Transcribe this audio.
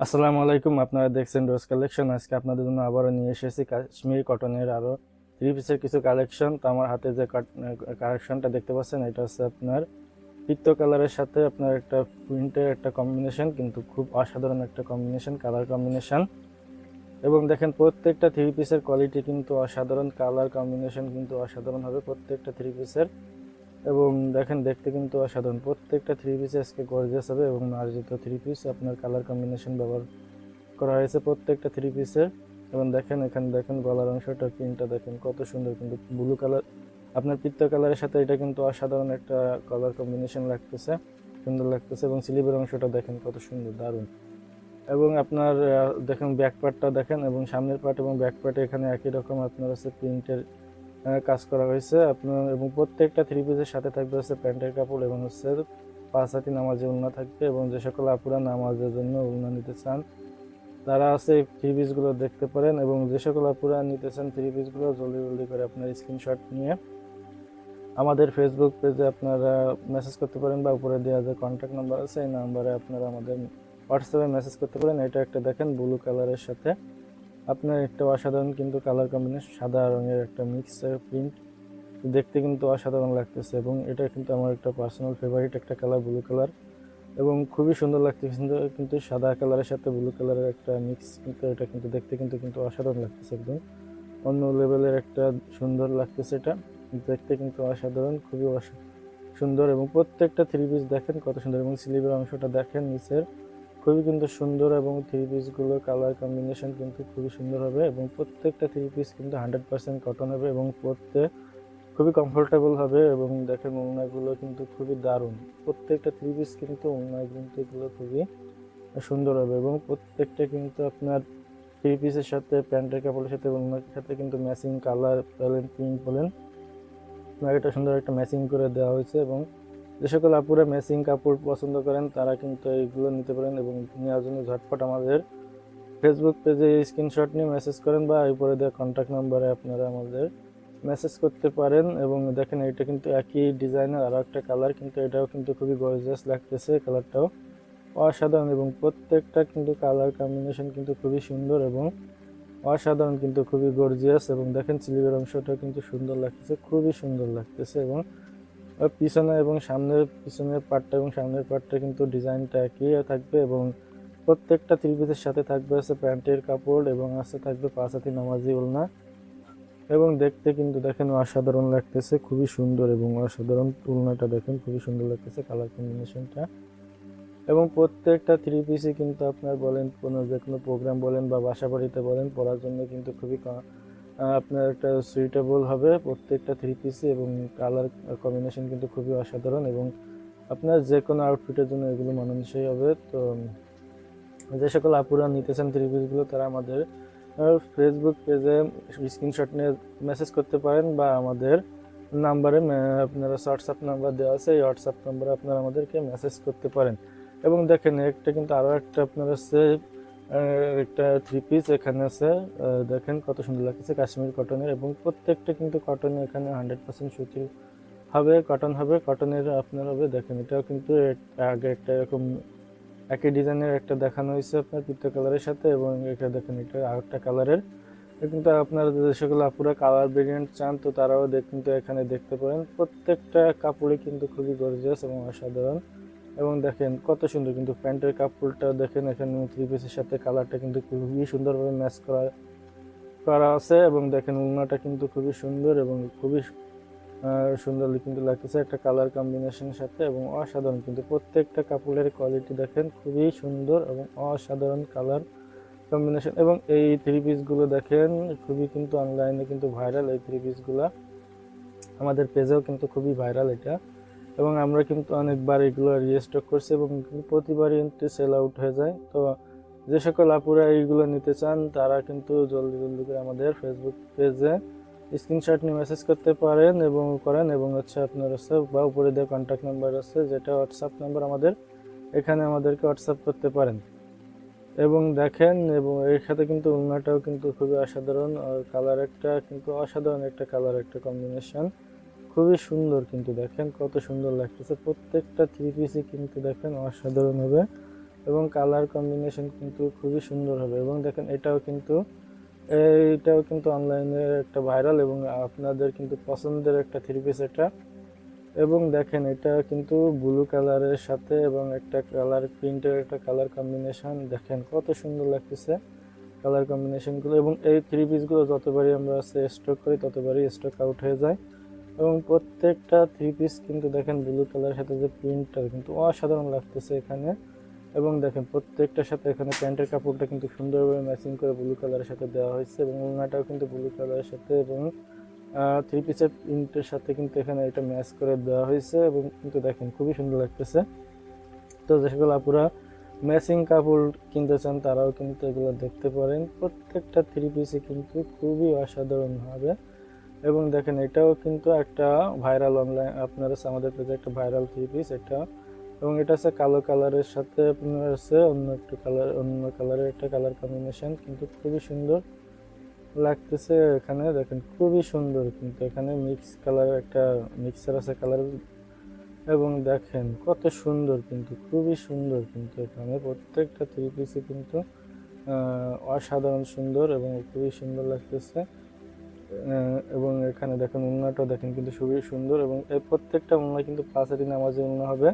আসসালামু আলাইকুম, আপনারা দেখছেন রোজ কালেকশন। আজকে আপনাদের জন্য আবারও নিয়ে এসেছি কাশ্মীর কটনের আরো থ্রি পিসের কিছু কালেকশন। তো আমার হাতে যে কালেকশনটা দেখতে পাচ্ছেন, এটা হচ্ছে আপনার পিত্ত কালারের সাথে আপনার একটা প্রিন্টের একটা কম্বিনেশন, কিন্তু খুব অসাধারণ একটা কম্বিনেশন, কালার কম্বিনেশন। এবং দেখেন প্রত্যেকটা থ্রি পিসের কোয়ালিটি কিন্তু অসাধারণ, কালার কম্বিনেশন কিন্তু অসাধারণ হবে প্রত্যেকটা থ্রি পিসের। এবং দেখেন দেখতে কিন্তু অসাধারণ, প্রত্যেকটা থ্রি পিস আজকে গর্জিয়াস হবে এবং মার্জিত থ্রি পিস আপনার কালার কম্বিনেশন ব্যবহার করা হয়েছে প্রত্যেকটা থ্রি পিসে। এবং দেখেন এখানে দেখেন গলার অংশটা, প্রিন্টটা দেখেন কত সুন্দর, কিন্তু ব্লু কালার আপনার পিত্ত কালারের সাথে এটা কিন্তু অসাধারণ একটা কালার কম্বিনেশন লাগতেছে, সুন্দর লাগতেছে। এবং স্লিভের অংশটা দেখেন কত সুন্দর, দারুণ। এবং আপনার দেখেন ব্যাক পার্টটা দেখেন, এবং সামনের পার্ট এবং ব্যাক পার্টে এখানে একই রকম আপনার হচ্ছে প্রিন্টের কাজ করা হয়েছে আপনার। এবং প্রত্যেকটা থ্রি পিসের সাথে থাকবে হচ্ছে প্যান্টের কাপড় এবং হচ্ছে 5 হাতি নামাজে ওড়না থাকবে। এবং যে সকল আপুরা নামাজের জন্য ওড়না নিতে চান, তারা আছে থ্রি পিসগুলো দেখতে পারেন। এবং যে সকল আপুরা নিতে চান থ্রি পিসগুলো, জলদি জলদি করে আপনার স্ক্রিনশট নিয়ে আমাদের ফেসবুক পেজে আপনারা মেসেজ করতে পারেন, বা উপরে দেওয়া যে কন্ট্যাক্ট নাম্বার আছে এই নাম্বারে আপনারা আমাদের হোয়াটসঅ্যাপে মেসেজ করতে পারেন। এটা একটা দেখেন ব্লু কালারের সাথে আপনার একটা অসাধারণ কিন্তু কালার কম্বিনেশন, সাদা রঙের একটা মিক্সচার প্রিন্ট, দেখতে কিন্তু অসাধারণ লাগতেছে। এবং এটা কিন্তু আমার একটা পার্সোনাল ফেভারিট একটা কালার, ব্লু কালার। এবং খুবই সুন্দর লাগতেছে, কিন্তু সাদা কালারের সাথে ব্লু কালারের একটা মিক্স, কিন্তু এটা কিন্তু দেখতে কিন্তু কিন্তু অসাধারণ লাগতেছে, একদম অন্য লেভেলের একটা সুন্দর লাগতেছে। এটা দেখতে কিন্তু অসাধারণ, খুবই সুন্দর। এবং প্রত্যেকটা থ্রি পিস দেখেন কত সুন্দর, এবং স্লিভের অংশটা দেখেন নিচের, খুবই কিন্তু সুন্দর। এবং থ্রি পিসগুলো কালার কম্বিনেশন কিন্তু খুবই সুন্দর হবে। এবং প্রত্যেকটা থ্রি পিস কিন্তু 100% কটন হবে এবং পরতে খুবই কমফোর্টেবল হবে। এবং দেখেন ওড়নাগুলো কিন্তু খুবই দারুণ, প্রত্যেকটা থ্রি পিস কিন্তু ওড়না কিন্তু এগুলো খুবই সুন্দর হবে। এবং প্রত্যেকটা কিন্তু আপনার থ্রি পিসের সাথে প্যান্টের কাপড়ের সাথে ওড়নার সাথে কিন্তু ম্যাচিং কালার বলেন, প্রিন্ট বলেন, আপনার এটা সুন্দর একটা ম্যাচিং করে দেওয়া হয়েছে। এবং যে সকল আপুরা ম্যাচিং কাপড় পছন্দ করেন, তারা কিন্তু এইগুলো নিতে পারেন। এবং নেওয়ার জন্য ঝটপট আমাদের ফেসবুক পেজে স্ক্রিনশট নিয়ে মেসেজ করেন, বা উপরে দেওয়া কন্ট্যাক্ট নাম্বারে আপনারা আমাদের মেসেজ করতে পারেন। এবং দেখেন এটা কিন্তু একই ডিজাইনের আরও একটা কালার, কিন্তু এটাও কিন্তু খুবই গর্জিয়াস লাগতেছে, কালারটাও অসাধারণ। এবং প্রত্যেকটা কিন্তু কালার কম্বিনেশন কিন্তু খুবই সুন্দর এবং অসাধারণ, কিন্তু খুবই গর্জিয়াস। এবং দেখেন স্লিভের অংশটা কিন্তু সুন্দর লাগতেছে, খুবই সুন্দর লাগতেছে। এবং পিছনে এবং পিছনের পার্টটা এবং সামনের পার্টটা কিন্তু ডিজাইনটা একই থাকবে। এবং প্রত্যেকটা থ্রি পিসের সাথে থাকবে আছে প্যান্টের কাপড়, এবং আছে থাকবে 5 হাতি নামাজি ওড়না। এবং দেখতে কিন্তু দেখেন অসাধারণ লাগতেছে, খুবই সুন্দর এবং অসাধারণ। ওড়নাটা দেখেন খুবই সুন্দর লাগতেছে, কালার কম্বিনেশনটা। এবং প্রত্যেকটা থ্রি পিসই কিন্তু আপনার বলেন কোনো যে কোনো প্রোগ্রাম বলেন বা বাসা বাড়িতে বলেন, পরার জন্য কিন্তু খুবই আপনার একটা সুইটেবল হবে প্রত্যেকটা থ্রি পিসই। এবং কালার কম্বিনেশন কিন্তু খুবই অসাধারণ, এবং আপনার যে কোনো আউটফিটের জন্য এগুলো মানানসই হবে। তো যে সকল আপুরা নিতে চান থ্রি পিসগুলো, তারা আমাদের ফেসবুক পেজে স্ক্রিনশট নিয়ে মেসেজ করতে পারেন, বা আমাদের নাম্বারে আপনারা হোয়াটসঅ্যাপ নাম্বার দেওয়া আছে, এই হোয়াটসঅ্যাপ নাম্বারে আপনারা আমাদেরকে মেসেজ করতে পারেন। এবং দেখেন একটা কিন্তু আরও একটা আপনার হচ্ছে একটা থ্রি পিস এখানে আছে, দেখেন কত সুন্দর লাগতেছে, কাশ্মীর কটনের। এবং প্রত্যেকটা কিন্তু কটনের, এখানে 100% সুতি হবে, কটন হবে, কটনের আপনার হবে। দেখেন এটাও কিন্তু আগে একটা এরকম একই ডিজাইনের একটা দেখানো হয়েছে আপনার পিত্ত কালারের সাথে। এবং এটা দেখেন এটা আর একটা কালারের, কিন্তু আপনারা যে সকল আপুরা কালার ভেরিয়েন্ট চান, তো তারাও কিন্তু এখানে দেখতে পারেন। প্রত্যেকটা কাপড়ই কিন্তু খুবই গর্জিয়াস এবং অসাধারণ। এবং দেখেন কত সুন্দর, কিন্তু প্যান্টের কাপড়টা দেখেন, এখানে থ্রি পিসের সাথে কালারটা কিন্তু খুবই সুন্দরভাবে ম্যাচ করা করা আছে। এবং দেখেন ওড়নাটা কিন্তু খুবই সুন্দর এবং খুবই সুন্দর কিন্তু লাগতেছে একটা কালার কম্বিনেশনের সাথে, এবং অসাধারণ। কিন্তু প্রত্যেকটা কাপড়ের কোয়ালিটি দেখেন খুবই সুন্দর এবং অসাধারণ কালার কম্বিনেশন। এবং এই থ্রি পিসগুলো দেখেন খুবই কিন্তু অনলাইনে কিন্তু ভাইরাল, এই থ্রি পিসগুলো আমাদের পেজেও কিন্তু খুবই ভাইরাল এটা। এবং আমরা কিন্তু অনেকবার এগুলো রিস্টক করছি, এবং প্রতিবারই কিন্তু সেল আউট হয়ে যায়। তো যে সকল আপুরা এইগুলো নিতে চান, তারা কিন্তু জলদি জলদি করে আমাদের ফেসবুক পেজে স্ক্রিনশট নিয়ে মেসেজ করতে পারেন এবং করেন। এবং হচ্ছে আপনার হচ্ছে বা উপরে দেওয়া কন্ট্যাক্ট নাম্বার আছে, যেটা হোয়াটসঅ্যাপ নাম্বার আমাদের, এখানে আমাদেরকে হোয়াটসঅ্যাপ করতে পারেন। এবং দেখেন, এবং এর সাথে কিন্তু ওড়নাটাও কিন্তু খুবই অসাধারণ, আর কালার একটা কিন্তু অসাধারণ একটা কালার একটা কম্বিনেশন, খুবই সুন্দর। কিন্তু দেখেন কত সুন্দর লাগতেছে, প্রত্যেকটা থ্রি পিসই কিন্তু দেখেন অসাধারণ হবে। এবং কালার কম্বিনেশন কিন্তু খুবই সুন্দর হবে। এবং দেখেন এইটাও কিন্তু অনলাইনে একটা ভাইরাল এবং আপনাদের কিন্তু পছন্দের একটা থ্রি পিস এটা। এবং দেখেন এটা কিন্তু ব্লু কালারের সাথে এবং একটা কালার প্রিন্টের একটা কালার কম্বিনেশন, দেখেন কত সুন্দর লাগতেছে কালার কম্বিনেশনগুলো। এবং এই থ্রি পিসগুলো যতবারই আমরা স্টক করি ততবারই স্টক আউট হয়ে যায়। এবং প্রত্যেকটা থ্রি পিস কিন্তু দেখেন ব্লু কালারের সাথে যে প্রিন্টটা কিন্তু অসাধারণ লাগতেছে এখানে। এবং দেখেন প্রত্যেকটার সাথে এখানে প্যান্টের কাপড়টা কিন্তু সুন্দরভাবে ম্যাচিং করে ব্লু কালারের সাথে দেওয়া হয়েছে এবং ওড়নাটাও কিন্তু ব্লু কালারের সাথে এবং থ্রি পিসের প্রিন্টের সাথে কিন্তু এখানে এটা ম্যাচ করে দেওয়া হয়েছে এবং কিন্তু দেখেন খুবই সুন্দর লাগতেছে। তো যে সকল আপুরা ম্যাচিং কাপড় কিনতে চান তারাও কিন্তু এগুলো দেখতে পারেন। প্রত্যেকটা থ্রি পিসই কিন্তু খুবই অসাধারণ হবে। এবং দেখেন এটাও কিন্তু একটা ভাইরাল অনলাইন আপনার আমাদের পেজে একটা ভাইরাল থ্রি পিস এটা। এবং এটা হচ্ছে কালো কালারের সাথে আপনার আছে অন্য কালারের একটা কালার কম্বিনেশন, কিন্তু খুবই সুন্দর লাগতেছে। এখানে দেখেন খুবই সুন্দর, কিন্তু এখানে মিক্স কালার একটা মিক্সার আছে কালার। এবং দেখেন কত সুন্দর, কিন্তু খুবই সুন্দর, কিন্তু এখানে প্রত্যেকটা থ্রি পিসই কিন্তু অসাধারণ সুন্দর এবং খুবই সুন্দর লাগতেছে। এবং এখানে দেখেন ওড়নাটাও দেখেন কিন্তু খুবই সুন্দর এবং এই প্রত্যেকটা ওড়না কিন্তু 5 নামাজি ওড়না হবে।